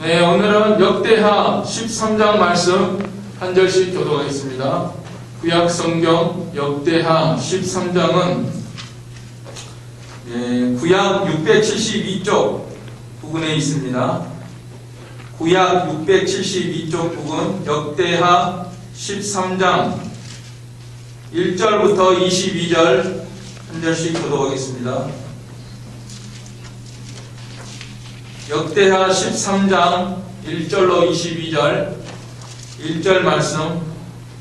네, 오늘은 역대하 13장 말씀 한 절씩 교독하겠습니다. 구약 성경 역대하 13장은 구약 672쪽 부근에 있습니다. 구약 672쪽 부근 역대하 13장 1절부터 22절 한 절씩 교독하겠습니다. 역대하 13장 1절로 22절 1절 말씀.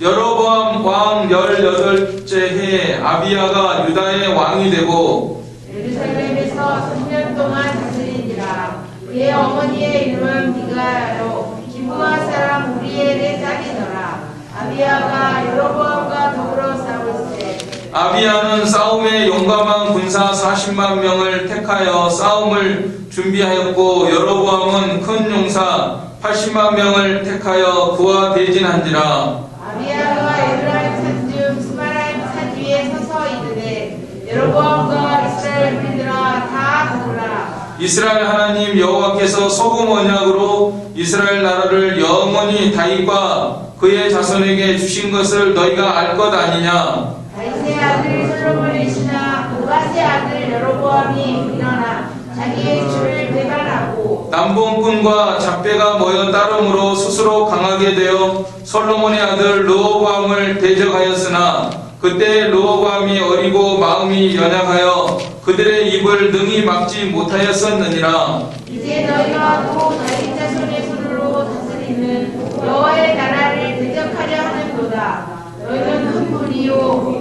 여로보암 왕 18째 해에 아비야가 유다의 왕이 되고 예루살렘에서 3년 동안 다스리니라. 그의 어머니의 이름은 미가야로 기브아 사람 우리엘의 딸이더라. 아비야가 여로보암과 더불어 싸울세. 아비야는 싸움에 용감한 군사 40만 명을 택하여 싸움을 준비하였고 여로보암은 큰 용사 80만 명을 택하여 그와 대진한지라. 아비야가 에브라임 산중 스마라임 산 위에 서서 이르되 여로보암과 이스라엘 무리들아 다 가거라. 이스라엘 하나님 여호와께서 소금 언약으로 이스라엘 나라를 영원히 다윗과 그의 자손에게 주신 것을 너희가 알 것 아니냐. 다윗의 아들 솔로몬의 신하 보아스의 아들 여로보암이 일어나 자기의 주를 배반하고 남봉꾼과 잡배가 모여 따름으로 스스로 강하게 되어 솔로몬의 아들 르호보암을 대적하였으나 그때 르호보암이 어리고 마음이 연약하여 그들의 입을 능히 막지 못하였었느니라. 이제 너희가 또 다윗 자손의 손으로 다스리는 여호와의 나라를 대적하려 하는도다. 너희는 큰 무리요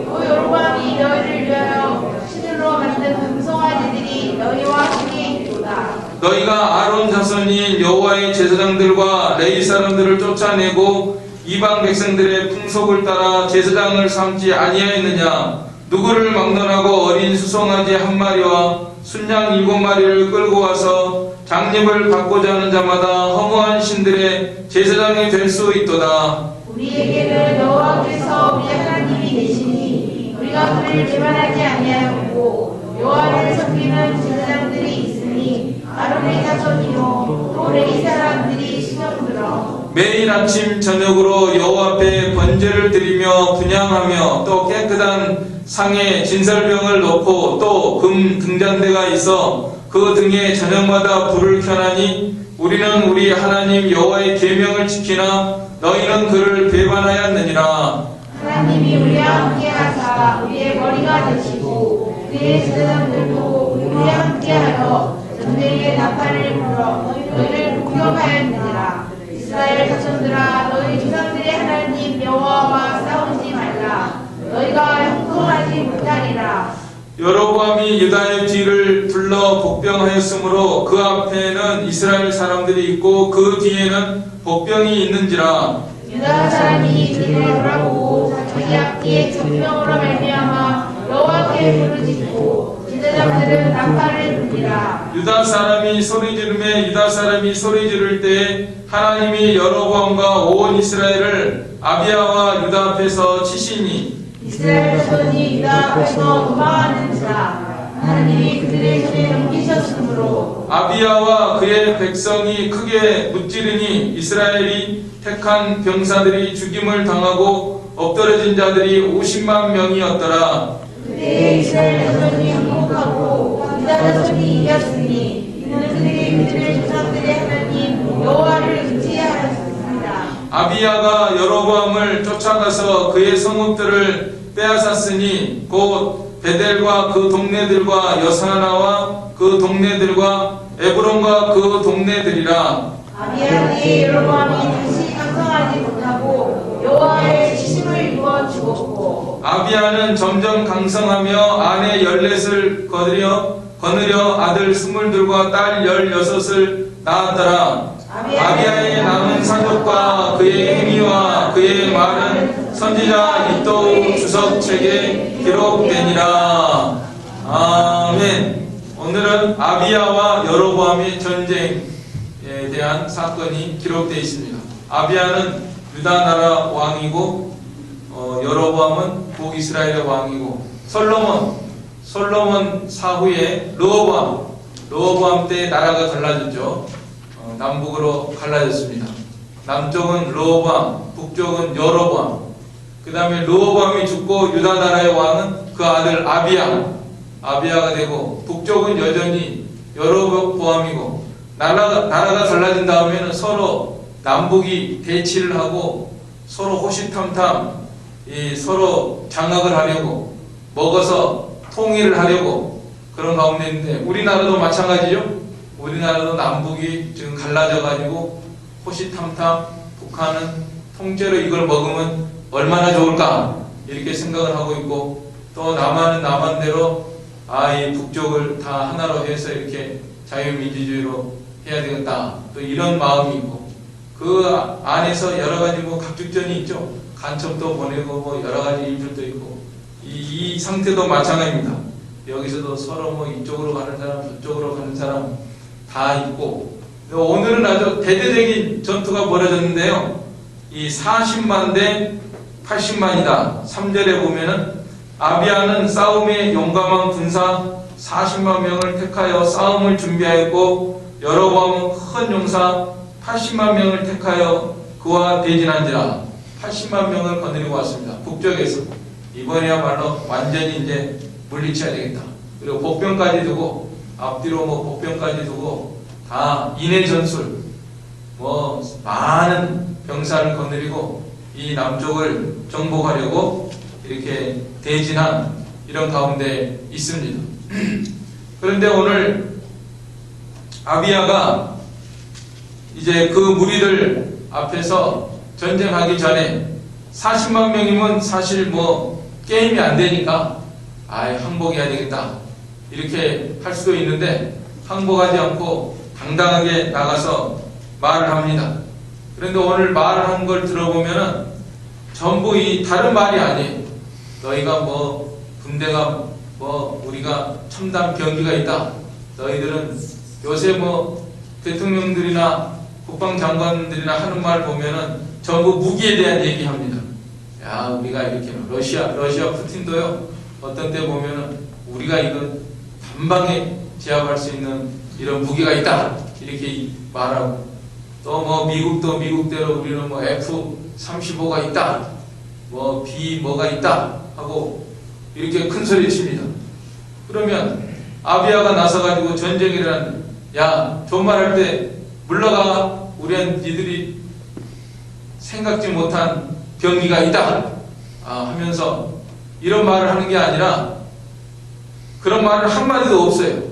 또 여로보암이 너희를 위하여 신으로 만든 금송아지들이 너희와 함께 있도다. 너희가 아론 자손인 여호와의 제사장들과 레위 사람들을 쫓아내고 이방 백성들의 풍속을 따라 제사장을 삼지 아니하였느냐. 누구를 막론하고 어린 수송아지 한 마리와 순양 7마리를 끌고 와서 장립을 받고자 하는 자마다 허무한 신들의 제사장이 될 수 있도다. 우리에게는 여호와께서 우리 하나님이 계시니 우리가 그를 배반하지 아니하였고 여호와를 섬기는 제사장들이 있으니 아론의 자손이요 또 레위 사람들이 신령들어. 매일 아침 저녁으로 여호와 앞에 번제를 드리며 분향하며 또 깨끗한 상에 진설병을 넣고 또 금 등잔대가 있어 그 등에 저녁마다 불을 켜나니 우리는 우리 하나님 여호와의 계명을 지키나 너희는 그를 배반하였느니라. 하나님이 우리와 함께하사 우리의 머리가 되시고 그의 제사장들도 우리와 함께하여 전쟁의 나팔을 불어 너희를 공격하였느니라. 이스라엘 자손들아 너희 조상들의 하나님 여호와와 싸우지 말라. 너희가 형통하지 못하리라. 여로보암이 유다의 뒤를 둘러 복병하였으므로 그 앞에는 이스라엘 사람들이 있고 그 뒤에는 복병이 있는지라. 유다 사람이 그를 돌아보고 자기 앞뒤에 적병으로 말미암아 여호와께 부르짖고 제사장들은 나팔을 불리라. 유다 사람이 소리 지르매 유다 사람이 소리 지를 때 하나님이 여로보암과 온 이스라엘을 아비야와 유다 앞에서 치시니 이스라엘 자손이 유다 앞에서 도망하는지라. 하나님이 그들의 손에 넘기셨으므로 아비야와 그의 백성이 크게 무찌르니 이스라엘이 택한 병사들이 죽임을 당하고 엎드러진 자들이 50만 명이었더라. 그때 이스라엘 자손이 항복하고 유다 자손이 이겼으니 이는 그들의 조상들의 하나님 여호와를 의지하였습니다. 아비야가 여로보암을 쫓아가서 그의 성읍들을 빼앗았으니 곧 베델과 그 동네들과 여사나와 그 동네들과 에브론과 그 동네들이라. 아비야의 여로보암이 다시 강성하지 못하고 여호와의 지심을 이루어 죽었고 아비야는 점점 강성하며 아내 14을 거느려 아들 20들과 딸 16을 낳았더라. 아비야의 남은 사족과 그의 행위와 그의 말은 선지자 이도 주석책에 기록되니라. 아멘. 오늘은 아비야와 여로보암의 전쟁에 대한 사건이 기록되어 있습니다. 아비야는 유다 나라 왕이고 여로보암은 북이스라엘의 왕이고 솔로몬 사후에 르호보암 때 나라가 갈라졌죠. 남북으로 갈라졌습니다. 남쪽은 르호보암, 북쪽은 여로보암. 그 다음에 르호보암이 죽고 유다 나라의 왕은 그 아들 아비야가 되고, 북쪽은 여전히 여로보암이고, 나라가 갈라진 다음에는 서로 남북이 대치를 하고 서로 호시탐탐 서로 장악을 하려고 먹어서 통일을 하려고 그런 가운데 있는데, 우리나라도 마찬가지죠. 우리나라도 남북이 지금 갈라져 가지고 호시탐탐 북한은 통째로 이걸 먹으면 얼마나 좋을까 이렇게 생각을 하고 있고, 또 남한은 남한대로 이 북쪽을 다 하나로 해서 이렇게 자유민주주의로 해야 되겠다, 또 이런 마음이 있고, 그 안에서 여러 가지 각죽전이 있죠. 간첩도 보내고 여러 가지 일들도 있고, 이 상태도 마찬가지입니다. 여기서도 서로 이쪽으로 가는 사람 저쪽으로 가는 사람 다 있고, 오늘은 아주 대대적인 전투가 벌어졌는데요. 이 40만 대 80만이다. 3절에 보면은 아비야는 싸움에 용감한 군사 40만 명을 택하여 싸움을 준비하였고, 여로보암은 큰 용사 80만 명을 택하여 그와 대진한지라. 80만 명을 거느리고 왔습니다. 북쪽에서. 이번에야말로 완전히 이제 물리쳐야 되겠다. 그리고 복병까지 두고, 앞뒤로 복병까지 두고 다 인해 전술, 많은 병사를 거느리고 이 남쪽을 정복하려고 이렇게 대진한 이런 가운데 있습니다. 그런데 오늘 아비야가 이제 그 무리들 앞에서 전쟁하기 전에 40만 명이면 사실 게임이 안 되니까 항복해야 되겠다 이렇게 할 수도 있는데, 항복하지 않고 당당하게 나가서 말을 합니다. 그런데 오늘 말을 한 걸 들어보면은 전부 다른 말이 아니에요. 너희가 군대가 우리가 첨단 병기가 있다. 너희들은 요새 대통령들이나 국방장관들이나 하는 말 보면은 전부 무기에 대한 얘기합니다. 야, 우리가 이렇게 러시아 푸틴도요, 어떤 때 보면은 우리가 이건 단방에 제압할 수 있는 이런 무기가 있다 이렇게 말하고, 또 미국도 미국대로 우리는 F-35가 있다, B 뭐가 있다 하고 이렇게 큰 소리 칩니다. 그러면 아비야가 나서가지고 전쟁이라는, 야, 존말할 때 물러가, 우리는 니들이 생각지 못한 병기가 있다 하면서 이런 말을 하는 게 아니라, 그런 말은 한마디도 없어요.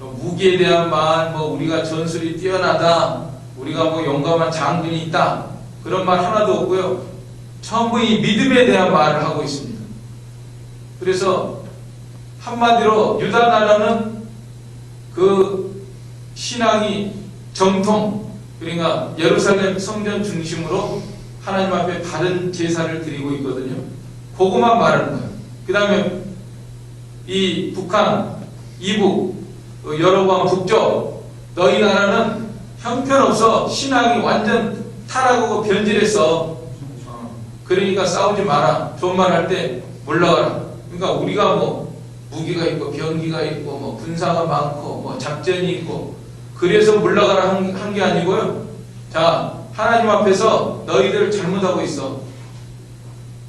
무기에 대한 말, 우리가 전술이 뛰어나다, 우리가 용감한 장군이 있다, 그런 말 하나도 없고요. 전부 이 믿음에 대한 말을 하고 있습니다. 그래서 한마디로 유다 나라는 그 신앙이 정통, 그러니까 예루살렘 성전 중심으로 하나님 앞에 바른 제사를 드리고 있거든요. 그것만 말하는 거예요. 그 다음에 이 북한, 이북, 여로보암 북쪽, 너희 나라는 형편없어. 신앙이 완전 타락하고 변질했어. 그러니까 싸우지 마라. 좋은 말 할 때 물러가라. 그러니까 우리가 무기가 있고 병기가 있고 군사가 많고 작전이 있고 그래서 물러가라 한 게 아니고요. 자, 하나님 앞에서 너희들 잘못하고 있어.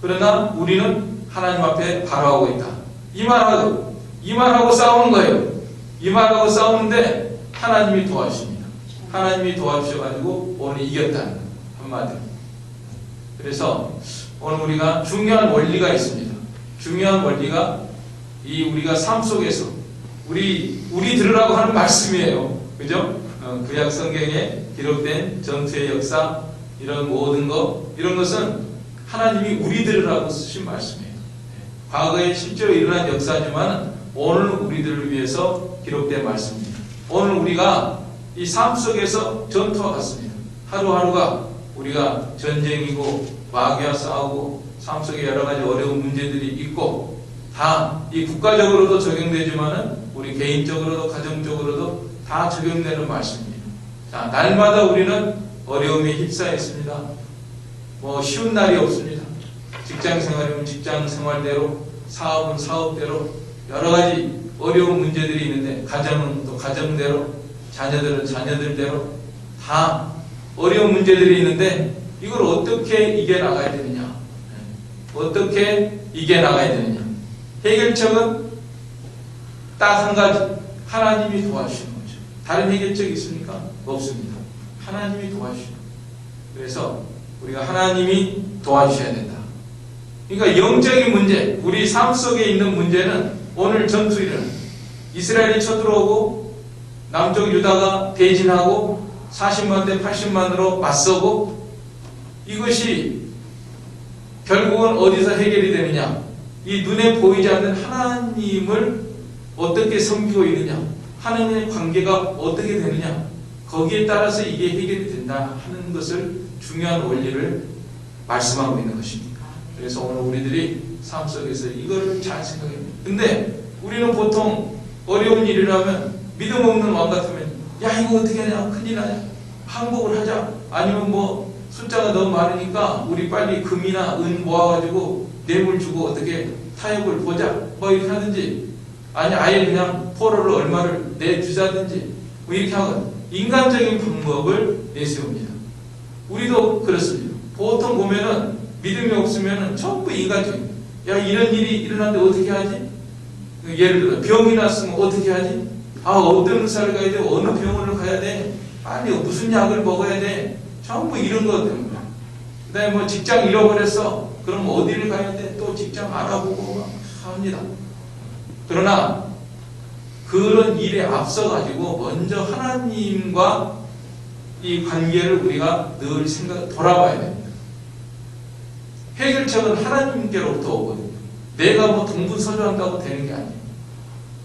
그러나 우리는 하나님 앞에 바로하고 있다. 이 말하고 싸우는 거예요. 이 말하고 싸우는데 하나님이 도와주십니다. 하나님이 도와주셔가지고 오늘 이겼다는 거예요. 한마디로. 그래서 오늘 우리가 중요한 원리가 있습니다. 중요한 원리가 우리가 삶 속에서 우리 들으라고 하는 말씀이에요. 그죠? 구약 성경에 기록된 전투의 역사, 이런 모든 것, 이런 것은 하나님이 우리 들으라고 쓰신 말씀이에요. 과거에 실제로 일어난 역사지만 오늘 우리들을 위해서 기록된 말씀입니다. 오늘 우리가 이 삶 속에서 전투와 같습니다. 하루하루가 우리가 전쟁이고 마귀와 싸우고 삶 속에 여러 가지 어려운 문제들이 있고, 다 이 국가적으로도 적용되지만은 우리 개인적으로도 가정적으로도 다 적용되는 말씀입니다. 자, 날마다 우리는 어려움에 휩싸여 있습니다. 쉬운 날이 없습니다. 직장 생활이면 직장 생활대로, 사업은 사업대로 여러 가지 어려운 문제들이 있는데, 가정은 또 가정대로, 자녀들은 자녀들대로 다 어려운 문제들이 있는데 이걸 어떻게 이겨나가야 되느냐, 어떻게 이겨나가야 되느냐. 해결책은 딱 한 가지, 하나님이 도와주시는 거죠. 다른 해결책이 있습니까? 없습니다. 하나님이 도와주시는 거예요. 그래서 우리가 하나님이 도와주셔야 된다. 그러니까 영적인 문제, 우리 삶 속에 있는 문제는 오늘 전투일은 이스라엘이 쳐들어오고 남쪽 유다가 대진하고 40만 대 80만으로 맞서고, 이것이 결국은 어디서 해결이 되느냐, 이 눈에 보이지 않는 하나님을 어떻게 섬기고 있느냐, 하나님의 관계가 어떻게 되느냐, 거기에 따라서 이게 해결이 된다 하는 것을 중요한 원리를 말씀하고 있는 것입니다. 그래서 오늘 우리들이 삶 속에서 이거를 잘 생각해야 됩니다. 근데 우리는 보통 어려운 일이라면 믿음 없는 왕 같으면 야 이거 어떻게 하냐, 큰일 나냐, 항복을 하자, 아니면 뭐 숫자가 너무 많으니까 우리 빨리 금이나 은 모아가지고 뇌물 주고 어떻게 타협을 보자, 뭐 이렇게 하든지, 아니 아예 그냥 포로를 얼마를 내주자든지 뭐 이렇게 하거든. 인간적인 방법을 내세웁니다. 우리도 그렇습니다. 보통 보면은 믿음이 없으면은 전부 인간적인, 야 이런 일이 일어났는데 어떻게 하지? 예를 들어 병이 났으면 어떻게 하지? 아 어떤 의사를 가야 돼? 어느 병원을 가야 돼? 빨리 무슨 약을 먹어야 돼? 전부 이런 것 때문에. 그 다음에 뭐 직장 잃어버렸어, 그럼 어디를 가야 돼? 또 직장 알아보고 막 합니다. 그러나 그런 일에 앞서가지고 먼저 하나님과 이 관계를 우리가 늘 돌아봐야 됩니다. 해결책은 하나님께로부터 오거든요. 내가 뭐 동분서주한다고 되는 게 아니에요.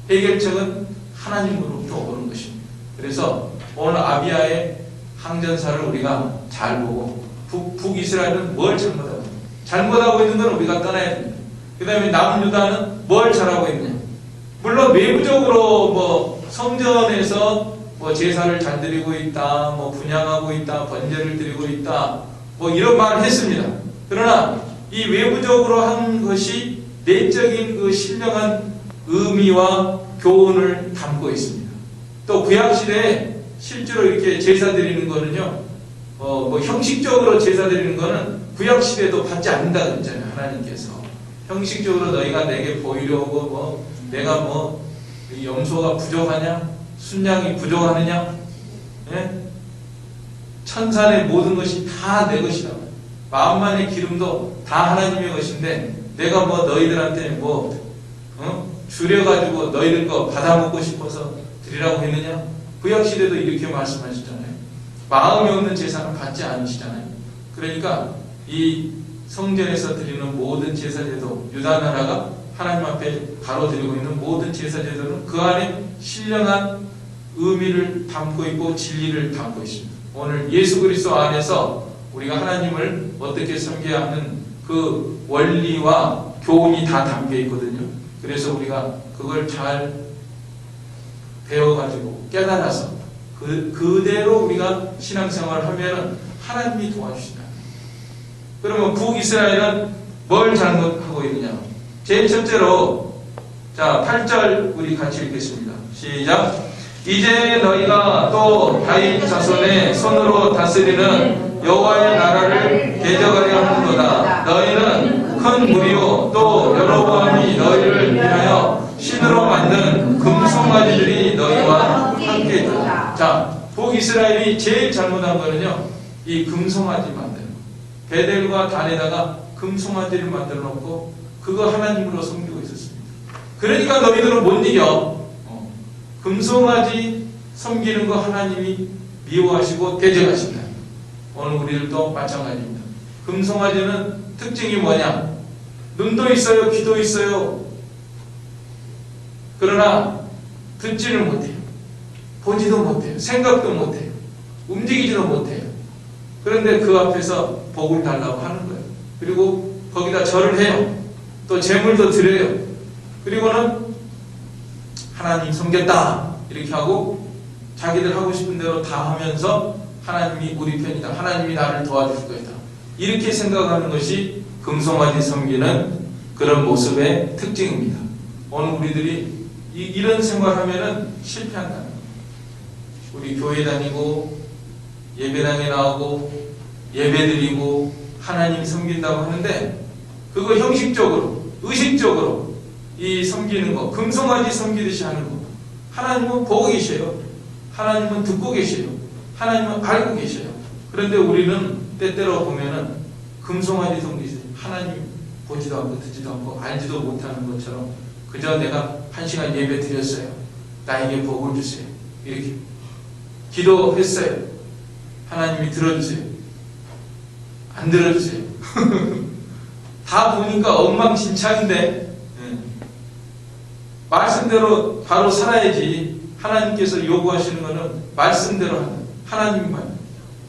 해결책은 하나님으로부터 오는 것입니다. 그래서 오늘 아비야의 항전사를 우리가 잘 보고, 북이스라엘은 뭘 잘못하고 있느냐, 잘못하고 있는 건 우리가 떠나야 됩니다. 그 다음에 남유다는 뭘 잘하고 있느냐. 물론 외부적으로 뭐 성전에서 뭐 제사를 잘 드리고 있다, 뭐 분향하고 있다, 번제를 드리고 있다, 뭐 이런 말을 했습니다. 그러나 이 외부적으로 한 것이 내적인 그 신령한 의미와 교훈을 담고 있습니다. 또 구약시대에 실제로 이렇게 제사 드리는 거는요, 뭐 형식적으로 제사 드리는 거는 구약시대에도 받지 않는다 그랬잖아요. 하나님께서 형식적으로 너희가 내게 보이려고 뭐 내가 뭐 염소가 부족하냐, 순양이 부족하느냐, 예? 천산의 모든 것이 다 내 것이다. 마음만의 기름도 다 하나님의 것인데 내가 뭐 너희들한테 뭐 줄여가지고 너희들 거 받아먹고 싶어서 드리라고 했느냐? 구약시대도 이렇게 말씀하셨잖아요. 마음이 없는 제사는 받지 않으시잖아요. 그러니까 이 성전에서 드리는 모든 제사제도, 유다나라가 하나님 앞에 가로드리고 있는 모든 제사제도는 그 안에 신령한 의미를 담고 있고 진리를 담고 있습니다. 오늘 예수 그리스도 안에서 우리가 하나님을 어떻게 섬겨야 하는 그 원리와 교훈이 다 담겨 있거든요. 그래서 우리가 그걸 잘 배워가지고 깨달아서 그대로 우리가 신앙생활을 하면 하나님이 도와주신다. 그러면 북이스라엘은 뭘 잘못하고 있느냐? 제일 첫째로, 자 8절 우리 같이 읽겠습니다. 시작. 이제 너희가 또 다윗 자손의 손으로 다스리는 여호와의 나라를 대적하려 하는도다. 너희는 큰 무리요 또 여로보암이 너희를 위하여 신으로 만든 금송아지들이 너희와 함께 있다. 자, 북이스라엘이 제일 잘못한 거는요, 이 금송아지 만드는 거. 베델과 단에다가 금송아지를 만들어 놓고 그거 하나님으로 섬기고 있었습니다. 그러니까 너희들은 못 이겨. 금송아지 섬기는 거 하나님이 미워하시고 대적하신다. 오늘 우리들도 마찬가지입니다. 금송아지는 특징이 뭐냐? 눈도 있어요, 귀도 있어요. 그러나 듣지를 못해요. 보지도 못해요. 생각도 못해요. 움직이지도 못해요. 그런데 그 앞에서 복을 달라고 하는 거예요. 그리고 거기다 절을 해요. 또 제물도 드려요. 그리고는 하나님 섬겼다 이렇게 하고 자기들 하고 싶은 대로 다 하면서 하나님이 우리 편이다, 하나님이 나를 도와줄 것이다, 이렇게 생각하는 것이 금송아지 섬기는 그런 모습의 특징입니다. 오늘 우리들이 이런 생활하면은 실패한다는 거예요. 우리 교회 다니고 예배당에 나오고 예배드리고 하나님 섬긴다고 하는데 그거 형식적으로 의식적으로 이 섬기는 거 금송아지 섬기듯이 하는 거 하나님은 보고 계셔요. 하나님은 듣고 계셔요. 하나님은 알고 계셔요. 그런데 우리는 때때로 보면은 금송아지 섬기듯이 하나님 보지도 않고 듣지도 않고 알지도 못하는 것처럼 그저 내가 1시간 예배 드렸어요. 나에게 복을 주세요. 이렇게 기도했어요. 하나님이 들어주세요. 안 들어주세요. 다 보니까 엉망진창인데 말씀대로 바로 살아야지. 하나님께서 요구하시는 것은 말씀대로 하는 하나님만.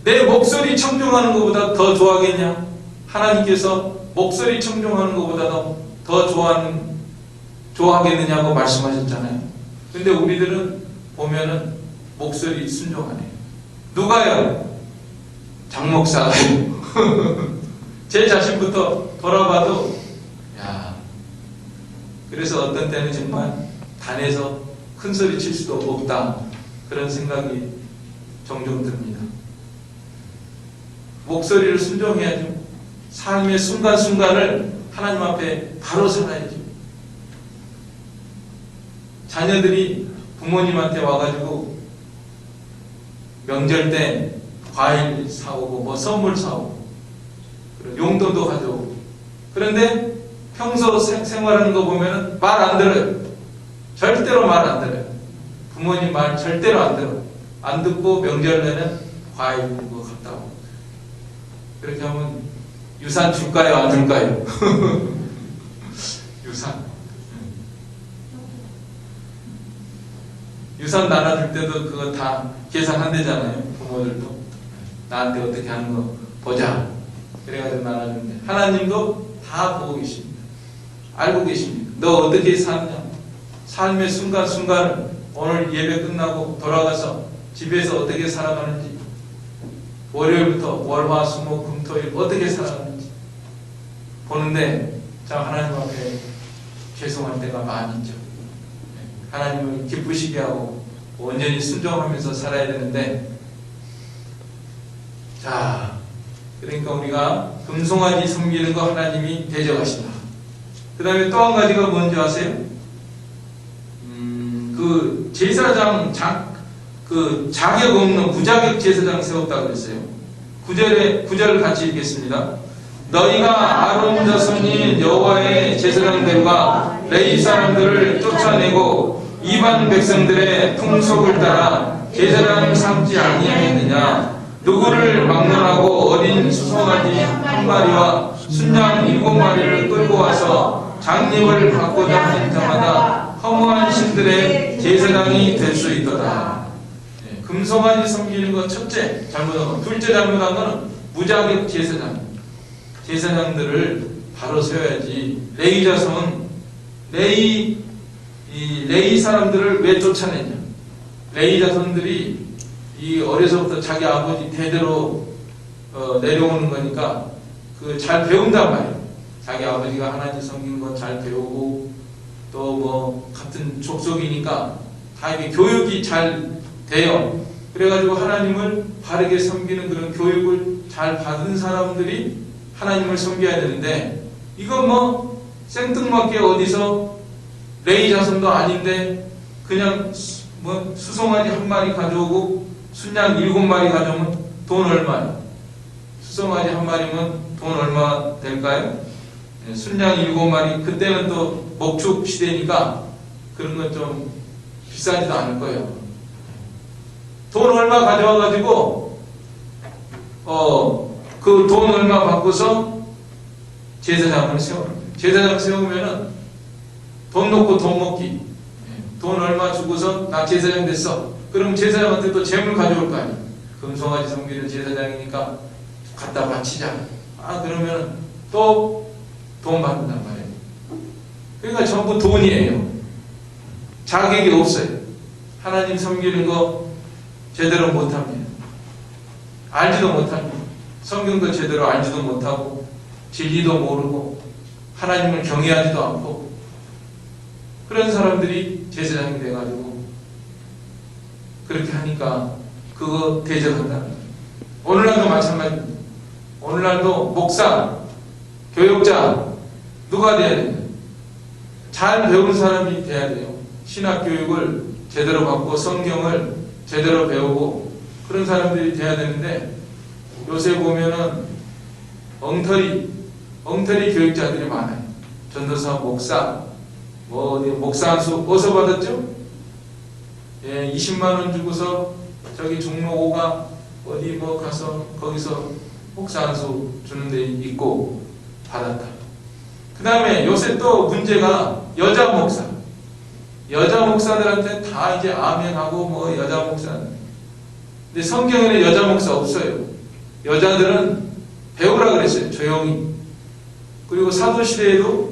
내 목소리 청종하는 것보다 더 좋아하겠냐? 하나님께서 목소리 청종하는 것보다 더 좋아하겠느냐고 말씀하셨잖아요. 근데 우리들은 보면은 목소리 순종하네요. 누가요? 장목사가요. 제 자신부터 돌아봐도 야, 그래서 어떤 때는 정말 단에서 큰 소리 칠 수도 없다 그런 생각이 종종 듭니다. 목소리를 순종해야죠. 삶의 순간순간을 하나님 앞에 바로 살아야죠. 자녀들이 부모님한테 와가지고 명절 때 과일 사오고 뭐 선물 사오고 용돈도 가져오고 그런데 평소 생활하는 거 보면 말 안 들어요. 절대로 말 안 들어요. 부모님 말 절대로 안 들어. 안 듣고 명절에는 과일 뭐 갖다 오고 그렇게 하면 유산 줄까요? 안 줄까요? 유산 나눠줄 때도 그거 다 계산한대잖아요. 부모들도 나한테 어떻게 하는 거 보자 그래가지고 나눠주는데 하나님도 다 보고 계십니다. 알고 계십니다. 너 어떻게 사느냐? 삶의 순간순간을 오늘 예배 끝나고 돌아가서 집에서 어떻게 살아가는지 월요일부터 월화수목금토일 어떻게 살아가는지 보는데 참 하나님 앞에 죄송할 때가 많이 있죠. 하나님을 기쁘시게 하고 온전히 순종하면서 살아야 되는데 자 그러니까 우리가 금송아지 섬기는 거 하나님이 대적하신다. 그 다음에 또 한 가지가 뭔지 아세요? 그 제사장 그 자격 없는 무자격 제사장 세웠다고 그랬어요. 9절 같이 읽겠습니다. 너희가 아론 자손인 여호와의 제사장들과 레위 사람들을 쫓아내고 이방 백성들의 풍속을 따라 제사장 삼지 아니하였느냐? 누구를 막론하고 어린 수송아지 한 마리와 순양 7마리를 끌고 와서 장립을 받고자 하는 자마다 허무한 신들의 제사장이 될 수 있도다. 금송아지 섬기는 것 첫째 잘못한 것, 둘째 잘못한 것은 무자격 제사장들을 바로 세워야지. 레위 자손 레위 사람들을 왜 쫓아내냐? 레위 자손들이 이 어려서부터 자기 아버지 대대로 내려오는 거니까 그 잘 배운단 말이에요. 자기 아버지가 하나님 섬기는 거 잘 배우고 또 뭐 같은 족속이니까 다 이게 교육이 잘 돼요. 그래가지고 하나님을 바르게 섬기는 그런 교육을 잘 받은 사람들이 하나님을 섬겨야 되는데 이건 뭐 생뚱맞게 어디서 레위 자손도 아닌데 그냥 뭐 수송아지 한 마리 가져오고 순양 7마리 가져오면 돈 얼마예요? 수송아지 한 마리면 돈 얼마 될까요? 순양 7마리 그때는 또 목축 시대니까 그런 건 좀 비싸지도 않을 거예요. 돈 얼마 가져와가지고 그 돈 얼마 받고서 제사장을 세워요. 제사장 세우면은 돈 놓고 돈 먹기. 돈 얼마 주고서 나 제사장 됐어. 그럼 제사장한테 또 재물 가져올 거 아니에요. 금송아지 섬기는 제사장이니까 갖다 바치자. 그러면 또 돈 받는단 말이에요. 그러니까 전부 돈이에요. 자격이 없어요. 하나님 섬기는 거 제대로 못합니다. 알지도 못합니다. 성경도 제대로 알지도 못하고 진리도 모르고 하나님을 경외하지도 않고 그런 사람들이 제사장이 돼가지고 그렇게 하니까 그거 대적한다는 거예요. 오늘날도 마찬가지입니다. 오늘날도 목사, 교육자 누가 돼야 됩니까? 잘 배운 사람이 돼야 돼요. 신학 교육을 제대로 받고 성경을 제대로 배우고 그런 사람들이 돼야 되는데 요새 보면은 엉터리 교육자들이 많아요. 전도사, 목사, 뭐 어디 목사 한 수 어디서 받았죠? 예, 20만 원 주고서 저기 종로 5가 어디 뭐 가서 거기서 목사 한 수 주는 데 있고 받았다. 그 다음에 요새 또 문제가 여자 목사들한테 다 이제 아멘하고 뭐 여자 목사. 근데 성경에는 여자 목사 없어요. 여자들은 배우라 그랬어요. 조용히. 그리고 사도시대에도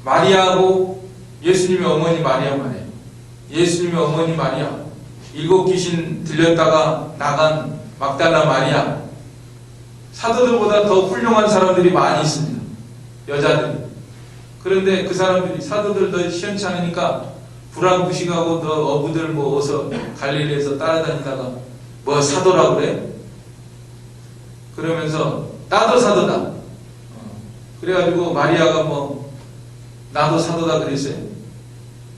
마리아하고 예수님의 어머니 마리아만 해요. 예수님의 어머니 마리아, 7 귀신 들렸다가 나간 막달라 마리아, 사도들보다 더 훌륭한 사람들이 많이 있습니다. 여자들이. 그런데 그 사람들이 사도들 더 시원치 않으니까 불황부식하고 더 어부들 뭐 어서 갈릴리에서 따라다니다가 뭐 사도라고 그래? 그러면서 나도 사도다. 그래가지고 마리아가 뭐 나도 사도다 그랬어요.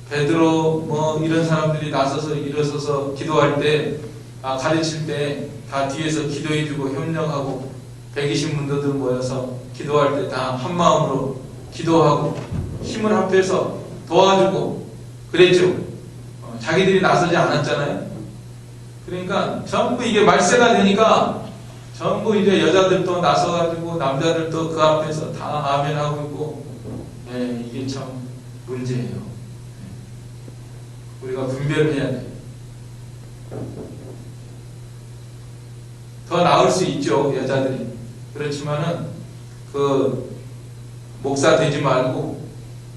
베드로 뭐 이런 사람들이 나서서 일어서서 기도할 때 가르칠 때 다 뒤에서 기도해주고 협력하고 120문도들 모여서 기도할 때 다 한마음으로 기도하고 힘을 합해서 도와주고 그랬죠. 자기들이 나서지 않았잖아요. 그러니까 전부 이게 말세가 되니까 전부 이제 여자들도 나서가지고 남자들도 그 앞에서 다 아멘하고 있고, 예, 이게 참 문제예요. 우리가 분별해야 돼요. 더 나을 수 있죠, 여자들이. 그렇지만은 그 목사 되지 말고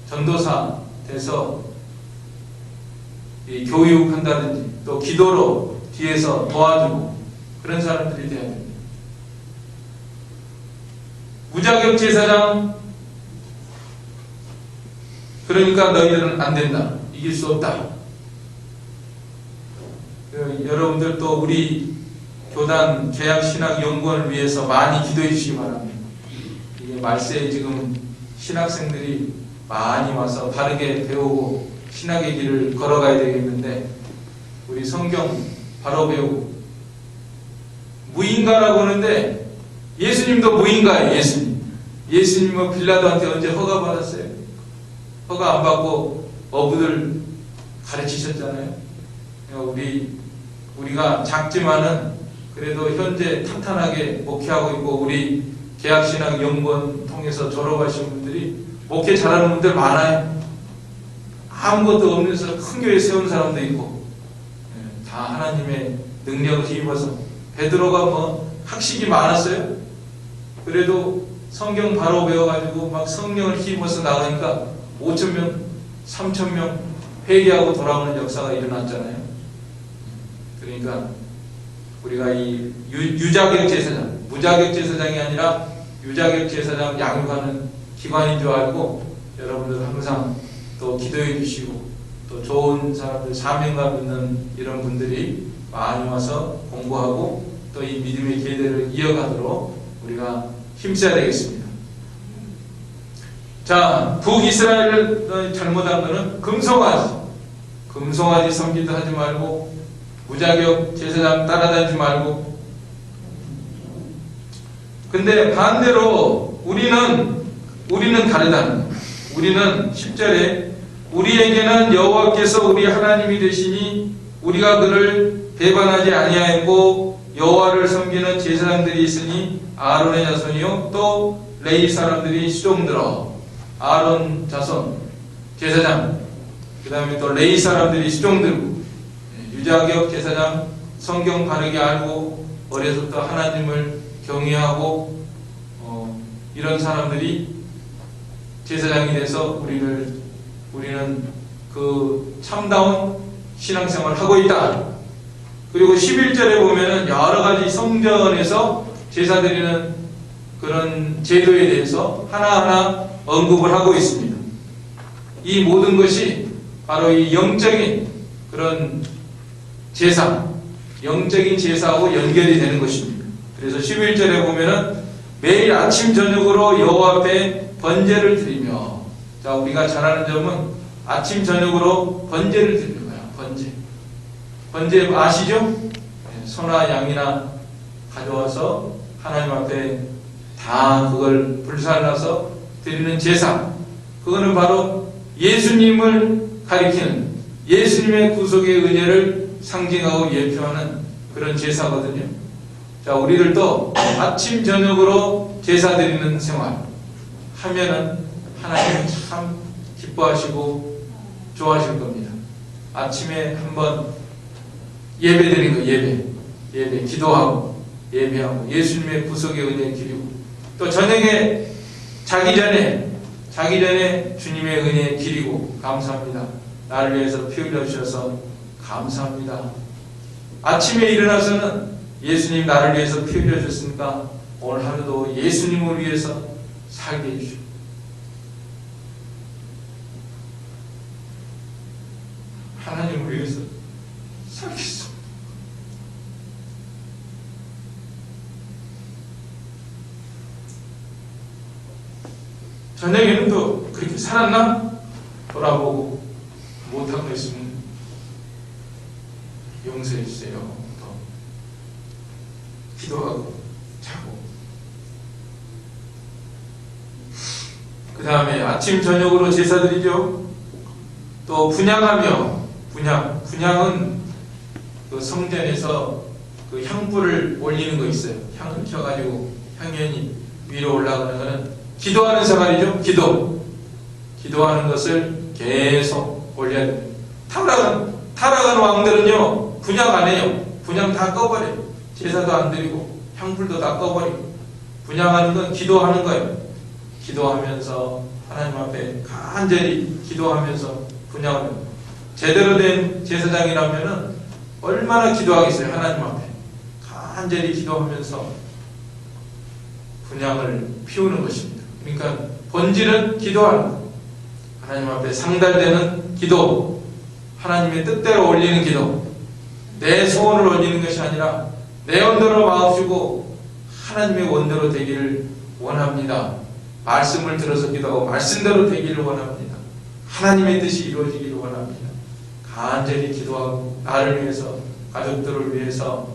전도사 돼서 이 교육한다든지 또 기도로 뒤에서 도와주고 그런 사람들이 돼야 됩니다. 무자격 제사장, 그러니까 너희들은 안 된다. 이길 수 없다. 여러분들 또 우리 교단 개혁신학연구원을 위해서 많이 기도해 주시기 바랍니다. 이게 말세에 지금 신학생들이 많이 와서 바르게 배우고 신학의 길을 걸어가야 되겠는데 우리 성경 바로 배우고 무인가라고 하는데 예수님도 무인가예요. 예수님은 빌라도한테 언제 허가 받았어요? 허가 안 받고 어부들 가르치셨잖아요. 우리가 작지만은 그래도 현재 탄탄하게 목회하고 있고 우리 개혁신학연구원 통해서 졸업하신 분들이 목회 잘하는 분들 많아요. 아무것도 없는데서 큰 교회 세운 사람도 있고 다 하나님의 능력을 힘입어서 베드로가 뭐 학식이 많았어요. 그래도 성경 바로 배워가지고 막 성령을 힘입어서 나가니까 5,000명, 3,000명 회개하고 돌아오는 역사가 일어났잖아요. 그러니까 우리가 이 유자격 제사장, 무자격 제사장이 아니라 유자격 제사장 양육하는 기관인 줄 알고 여러분들 항상 또 기도해 주시고 또 좋은 사람들, 사명감 있는 이런 분들이 많이 와서 공부하고 또 이 믿음의 계대를 이어가도록 우리가 힘써야 되겠습니다. 자, 북이스라엘을 잘못한 것은 금송아지 섬기도 하지 말고 무자격 제사장 따라다니지 말고. 근데 반대로 우리는 다르다는 거예요. 우리는 10절에 우리에게는 여호와께서 우리 하나님이 되시니 우리가 그를 배반하지 아니하였고 여호와를 섬기는 제사장들이 있으니 아론의 자손이요 또 레위 사람들이 수종들어. 아론 자손 제사장, 그 다음에 또 레위 사람들이 수종들고 유자격 제사장, 성경 바르게 알고 어려서부터 하나님을 경외하고 이런 사람들이 제사장이 돼서 우리는 그 참다운 신앙생활을 하고 있다. 그리고 11절에 보면은 여러 가지 성전에서 제사 드리는 그런 제도에 대해서 하나하나 언급을 하고 있습니다. 이 모든 것이 바로 이 영적인 그런 제사, 영적인 제사하고 연결이 되는 것입니다. 그래서 11절에 보면은 매일 아침 저녁으로 여호와 앞에 번제를 드리며, 자, 우리가 잘 아는 점은 아침 저녁으로 번제를 드리는 거야. 번제 아시죠? 네, 소나 양이나 가져와서 하나님 앞에 다 그걸 불살라서 드리는 제사, 그거는 바로 예수님을 가리키는, 예수님의 구속의 은혜를 상징하고 예표하는 그런 제사거든요. 자, 우리들도 아침 저녁으로 제사 드리는 생활 하면은 하나님은 참 기뻐하시고 좋아하실 겁니다. 아침에 한번 예배 드리는 거, 예배 기도하고 예배하고 예수님의 구속의 은혜 기리고, 또 저녁에 자기 전에 주님의 은혜 기리고 감사합니다. 나를 위해서 피 흘려 주셔서 감사합니다. 아침에 일어나서는 예수님 나를 위해서 피 흘려 주셨으니까 오늘 하루도 예수님을 위해서 살게 해주시고, 하나님을 위해서 살겠습니다. 저녁에는 또 그렇게 살았나? 돌아보고 못한 거 있으면 용서해 주세요. 또 기도하고 자고, 그 다음에 아침 저녁으로 제사드리죠. 또 분향하며, 분향은 그 성전에서 그 향불을 올리는 거 있어요. 향을 켜가지고 향연이 위로 올라가는 거는 기도하는 생활이죠. 기도하는 것을 계속 올려야 됩니다. 타락한 왕들은요, 분향 안 해요. 분향 다 꺼버려요. 제사도 안 드리고 향불도 다 꺼버리고. 분향하는 건 기도하는 거예요. 기도하면서 하나님 앞에 간절히 기도하면서 분향을, 제대로 된 제사장이라면은 얼마나 기도하겠어요. 하나님 앞에 간절히 기도하면서 분향을 피우는 것입니다. 그러니까 본질은 기도하는 것, 하나님 앞에 상달되는 기도, 하나님의 뜻대로 올리는 기도, 내 소원을 올리는 것이 아니라 내 원대로 마음주고 하나님의 원대로 되기를 원합니다. 말씀을 들어서 기도하고 말씀대로 되기를 원합니다. 하나님의 뜻이 이루어지기를 원합니다. 간절히 기도하고 나를 위해서, 가족들을 위해서,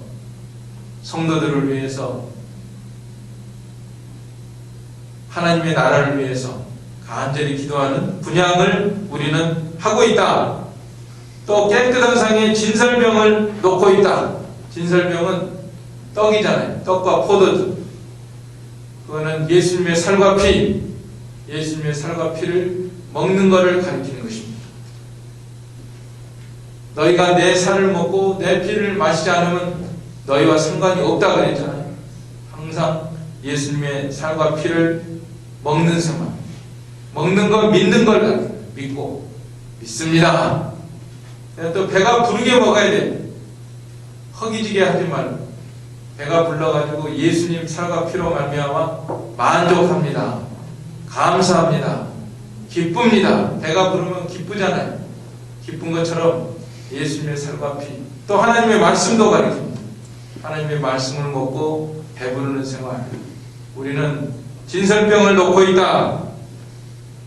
성도들을 위해서, 하나님의 나라를 위해서 간절히 기도하는 분향을 우리는 하고 있다. 또 깨끗한 상에 진설병을 놓고 있다. 진설병은 떡이잖아요. 떡과 포도주. 그거는 예수님의 살과 피, 예수님의 살과 피를 먹는 것을 가리키는 것입니다. 너희가 내 살을 먹고 내 피를 마시지 않으면 너희와 상관이 없다 그랬잖아요. 항상 예수님의 살과 피를 먹는 생활, 먹는 걸 믿는 걸 믿고 믿습니다. 또 배가 부르게 먹어야 돼. 허기지게 하지 말고 배가 불러가지고 예수님 살과 피로 말미암아 만족합니다. 감사합니다. 기쁩니다. 배가 부르면 기쁘잖아요. 기쁜 것처럼 예수님의 살과 피, 또 하나님의 말씀도 가르칩니다. 하나님의 말씀을 먹고 배부르는 생활. 우리는 진설병을 놓고 있다.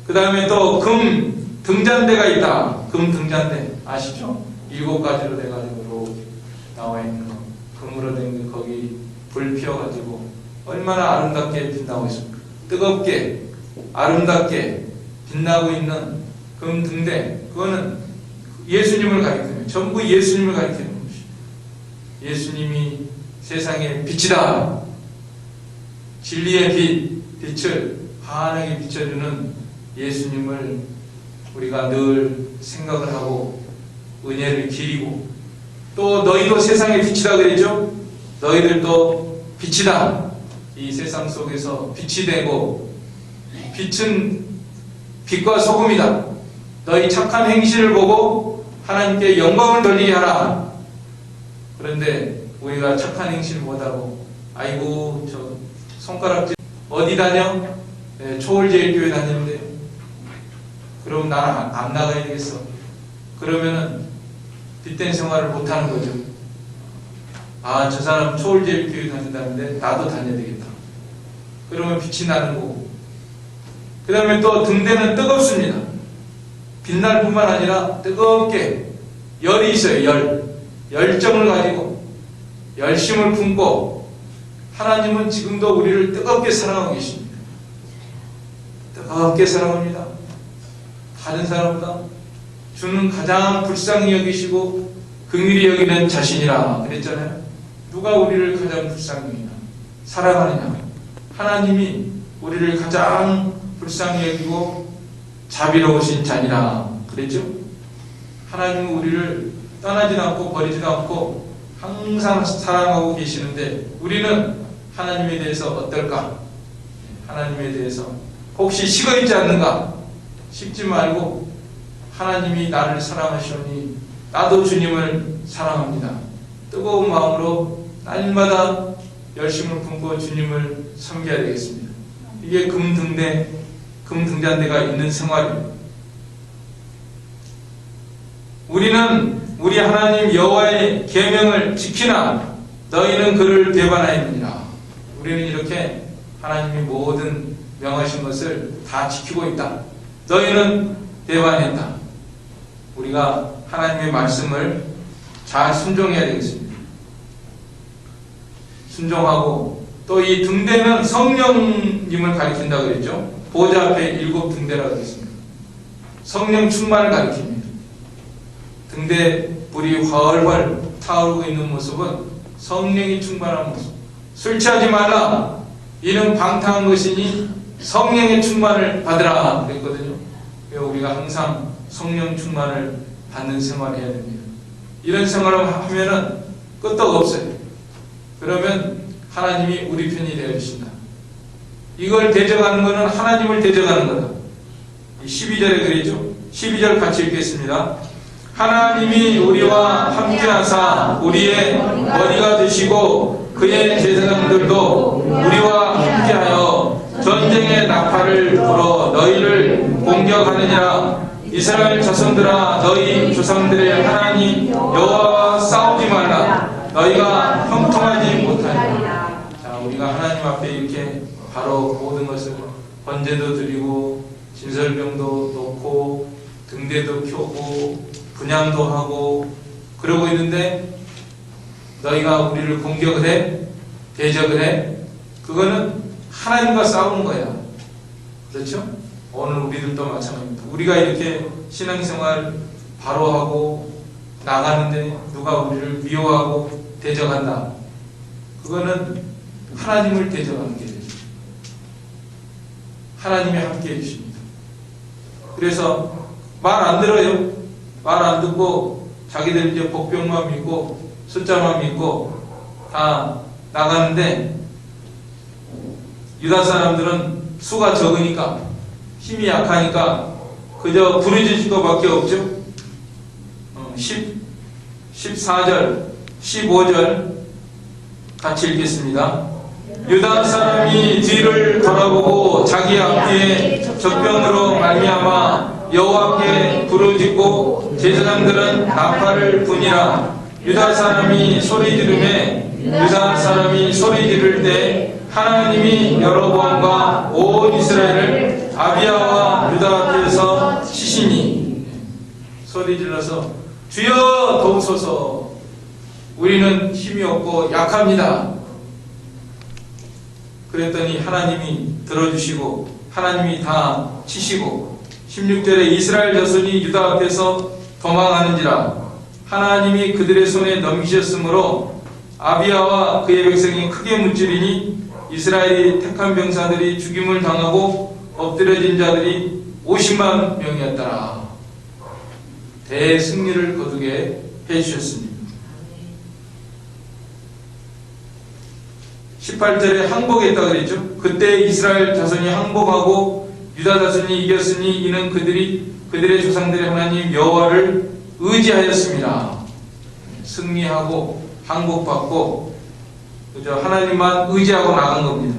그 다음에 또 금 등잔대가 있다. 금 등잔대 아시죠? 7가지로 돼가지고 나와 있는 거, 금으로 된 게 거기 불 피워가지고 얼마나 아름답게 빛나고 있습니까? 뜨겁게 아름답게 빛나고 있는 금 등대, 그거는 예수님을 가리키는, 전부 예수님을 가리키는 것이죠. 예수님이 세상의 빛이다. 진리의 빛을 환하게 비춰주는 예수님을 우리가 늘 생각을 하고 은혜를 기리고, 또 너희도 세상의 빛이다 그랬죠? 너희들도 빛이다. 이 세상 속에서 빛이 되고, 빛은 빛과 소금이다. 너희 착한 행실을 보고 하나님께 영광을 돌리게 하라. 그런데 우리가 착한 행실을 못하고, 아이고 저 손가락질 어디 다녀? 네, 초월제일교회 다니는데 그럼 나는 안 나가야 되겠어. 그러면은 빛된 생활을 못하는 거죠. 아, 저 사람 초월제일교회 다닌다는데 나도 다녀야 되겠다. 그러면 빛이 나는 거고. 그 다음에 또 등대는 뜨겁습니다. 빛날 뿐만 아니라 뜨겁게 열이 있어요. 열정을 가지고 열심을 품고 하나님은 지금도 우리를 뜨겁게 사랑하고 계십니다. 뜨겁게 사랑합니다. 다른 사람보다 주는 가장 불쌍히 여기시고 긍휼히 여기는 자신이라 그랬잖아요. 누가 우리를 가장 불쌍히 사랑하느냐? 하나님이 우리를 가장 불쌍히 여기고 자비로우신 자니라 그랬죠. 하나님은 우리를 떠나지도 않고 버리지도 않고 항상 사랑하고 계시는데 우리는 하나님에 대해서 어떨까? 하나님에 대해서 혹시 식어있지 않는가? 식지 말고 하나님이 나를 사랑하시오니 나도 주님을 사랑합니다. 뜨거운 마음으로 날마다 열심을 품고 주님을 섬겨야 되겠습니다. 이게 금등잔대가 있는 생활입니다. 우리는 우리 하나님 여호와의 계명을 지키나 너희는 그를 배반하였느니라. 우리는 이렇게 하나님이 모든 명하신 것을 다 지키고 있다. 너희는 배반했다. 우리가 하나님의 말씀을 잘 순종해야 되겠습니다. 순종하고 또 이 등대는 성령님을 가리킨다 그랬죠. 보좌 앞에 7 등대라고 했습니다. 성령 충만을 가리킵니다. 등대 불이 활활 타오르고 있는 모습은 성령이 충만한 모습. 술 취하지 말라. 이는 방탕한 것이니 성령의 충만을 받으라 그랬거든요. 우리가 항상 성령 충만을 받는 생활을 해야 됩니다. 이런 생활을 하면은 끄떡 없어요. 그러면 하나님이 우리 편이 되어 주신다. 이걸 대적하는 것은 하나님을 대적하는 거다. 12절에 그랬죠. 12절 같이 읽겠습니다. 하나님이 우리와 함께하사 우리의 머리가 되시고 그의 제사장들도 우리와 함께하여 전쟁의 나팔을 불어 너희를 공격하느니라. 이스라엘 자손들아 너희 조상들의 하나님 여호와와 싸우지 말라. 너희가 형통하지 못하리라. 자, 우리가 하나님 앞에 이렇게 바로 모든 것을 번제도 드리고 진설병도 놓고 등대도 켜고 분향도 하고 그러고 있는데 너희가 우리를 공격을 해? 대적을 해? 그거는 하나님과 싸우는 거야. 그렇죠? 오늘 우리들도 마찬가지입니다. 우리가 이렇게 신앙생활 바로 하고 나가는데 누가 우리를 미워하고 대적한다. 그거는 하나님을 대적하는 게 되죠. 하나님이 함께 해주십니다. 그래서 말 안 들어요. 말 안 듣고 자기들 이제 복병만 믿고 숫자만 믿고 다 나가는데 유다 사람들은 수가 적으니까 힘이 약하니까 그저 부르짖을 것밖에 없죠. 14절 15절 같이 읽겠습니다. 유다 사람이 뒤를 돌아보고 자기 앞뒤에 적병으로 말미암아 여호와께 부르짖고 제사장들은 나팔을 부니라. 유다 사람이 소리 지르매 유다 사람이 소리 지를 때 하나님이 여로보암과 온 이스라엘을 아비야와 유다 앞에서 치시니. 소리 질러서 주여 도우소서. 우리는 힘이 없고 약합니다. 그랬더니 하나님이 들어주시고 하나님이 다 치시고 16절에 이스라엘 자손이 유다 앞에서 도망하는지라 하나님이 그들의 손에 넘기셨으므로 아비야와 그의 백성이 크게 무찌르니 이스라엘이 택한 병사들이 죽임을 당하고 엎드려진 자들이 50만 명이었더라. 대승리를 거두게 해주셨습니다. 18절에 항복했다 그랬죠. 그때 이스라엘 자손이 항복하고 유다 자손이 이겼으니 이는 그들의 조상들의 하나님 여호와를 의지하였습니다. 승리하고 항복받고 그저 하나님만 의지하고 나간 겁니다.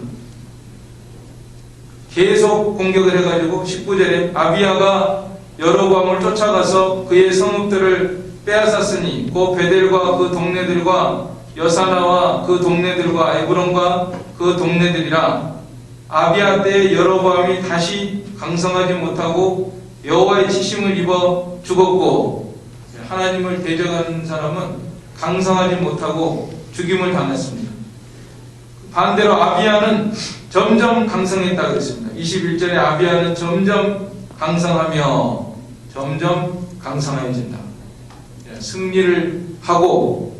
계속 공격을 해가지고 19절에 아비야가 여로보암을 쫓아가서 그의 성읍들을 빼앗았으니 그 베델과 그 동네들과 여사나와 그 동네들과 에브론과 그 동네들이라. 아비야 때 여로보암이 다시 강성하지 못하고 여호와의 치심을 입어 죽었고, 하나님을 대적하는 사람은 강성하지 못하고 죽임을 당했습니다. 반대로 아비야는 점점 강성했다 그랬습니다. 21절에 아비야는 점점 강성하며 점점 강성해진다. 승리를 하고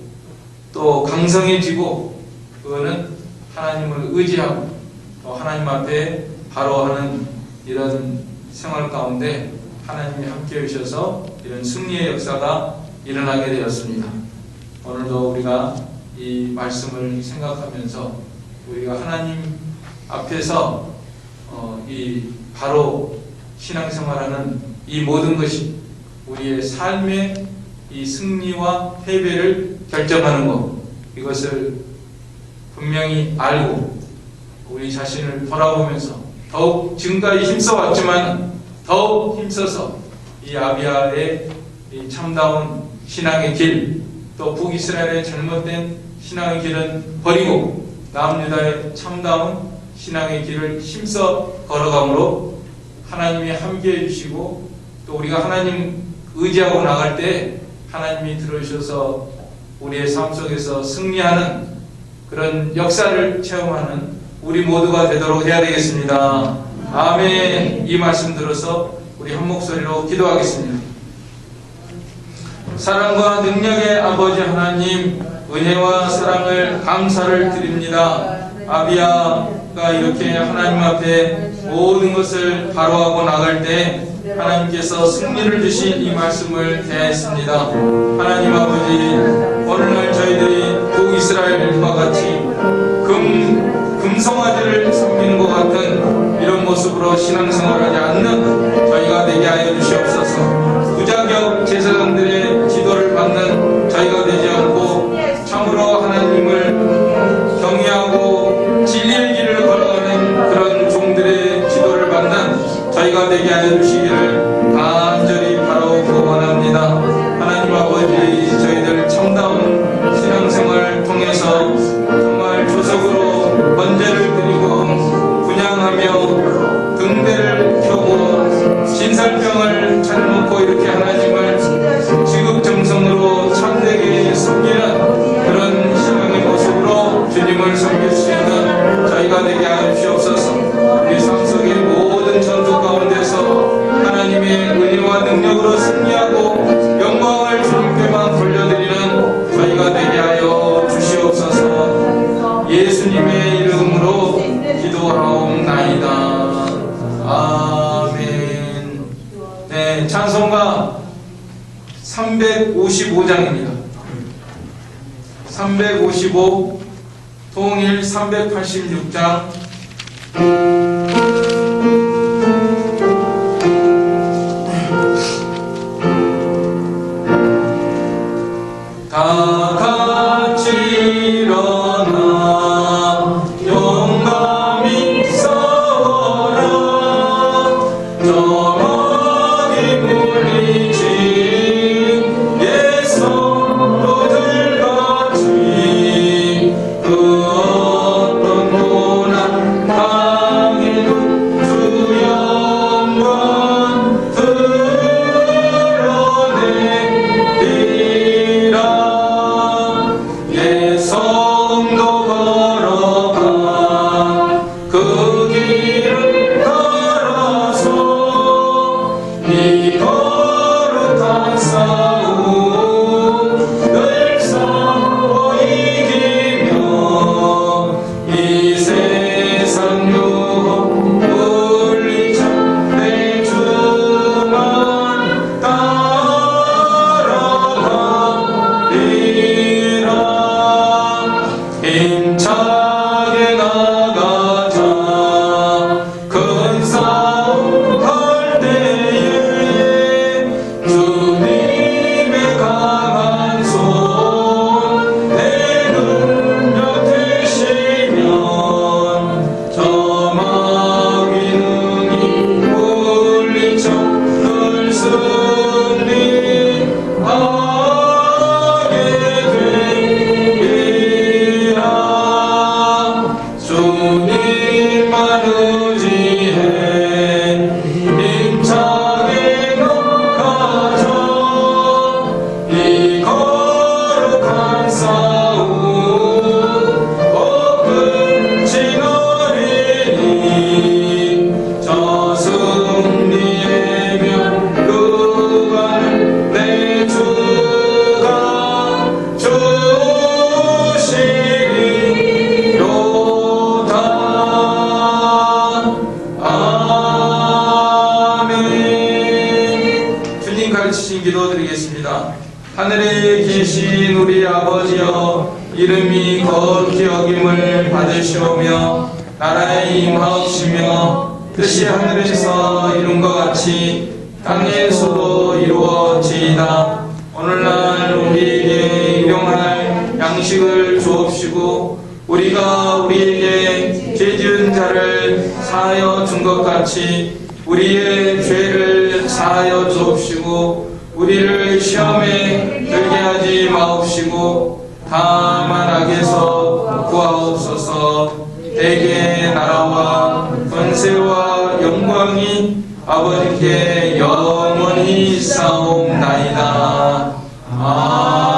또 강성해지고, 그거는 하나님을 의지하고 또 하나님 앞에 바로 하는 이런 생활 가운데 하나님이 함께 해주셔서 이런 승리의 역사가 일어나게 되었습니다. 오늘도 우리가 이 말씀을 생각하면서 우리가 하나님 앞에서 이 바로 신앙생활하는 이 모든 것이 우리의 삶의 이 승리와 패배를 결정하는 것, 이것을 분명히 알고 우리 자신을 돌아보면서 더욱 지금까지 힘써왔지만 더욱 힘써서 이 아비야의 이 참다운 신앙의 길, 또 북이스라엘의 잘못된 신앙의 길은 버리고 남유다의 참다운 신앙의 길을 힘써 걸어가므로 하나님이 함께해 주시고, 또 우리가 하나님 의지하고 나갈 때 하나님이 들어주셔서 우리의 삶 속에서 승리하는 그런 역사를 체험하는 우리 모두가 되도록 해야 되겠습니다. 아멘. 이 말씀 들어서 우리 한 목소리로 기도하겠습니다. 사랑과 능력의 아버지 하나님, 은혜와 사랑을 감사를 드립니다. 아비야가 이렇게 하나님 앞에 모든 것을 바로하고 나갈 때 하나님께서 승리를 주신 이 말씀을 대하였습니다. 하나님 아버지, 오늘날 저희들이 북이스라엘과 같이 금송아지를 섬기는 것 같은 이런 모습으로 신앙생활하지 않는 저희가 되게 하여 주시옵소서. 무자격 제사장들의 지도를 받는 저희가 되지 않고 참으로 하나님을 경외하고 진리의 길을 걸어가는 그런 종들의 지도를 받는 저희가 되게 하여 주시기를 간절히 바라고 원합니다. 하나님 아버지, 저희들 참다운 신앙생활을 통해서 정말 조석으로 번제를 드리고 분양하며 등대를 펴고 신살병을 차려놓고 이렇게 하나님을 지극정성으로 참되게 섬기는 그런 신앙의 모습으로 주님을 섬길 수 있는 저희가 되게 하여 주시옵소서. 우리 삶 속의 모든 전투 가운데서 하나님의 은혜와 능력으로 승리하고 영광을 주님께만 돌려드리는 저희가 되게 하여 주시옵소서. 예수님의 이름으로 기도하옵나이다. 아멘. 네, 찬송가 355장입니다. 355, 통일 386장. 다 같이 일어나 용감히 싸워라. 저마디 물리친 옛성도들 같이 그 어떤 고난 당해도 주 영광 드러내리라. 예성도 걸어가 그 길을 따라서 이 거룩한 싸움 늘 싸워 이기며 이 세상 유혹 물리쳐 내 주만 따라가리라. 힘차게 나가자. 큰 싸움 할 때에 주님의 강한 손 내 능력 되시면 저마귀 능히 물리쳐 늘 승리하게 되리라. 하늘에 계신 우리 아버지여, 이름이 거룩히 여김을 받으시오며 나라에 임하옵시며 뜻이 하늘에서 이룬 것 같이 땅에서도 이루어지이다. 오늘날 우리에게 일용할 양식을 주옵시고 우리가 우리에게 죄 지은 자를 사하여 준 것 같이 우리의 죄를 사하여 주옵시고 우리를 시험에 들게 하지 마옵시고 다만 악에서 구하옵소서. 대개 나라와 권세와 영광이 아버지께 영원히 싸움나이다. 아멘.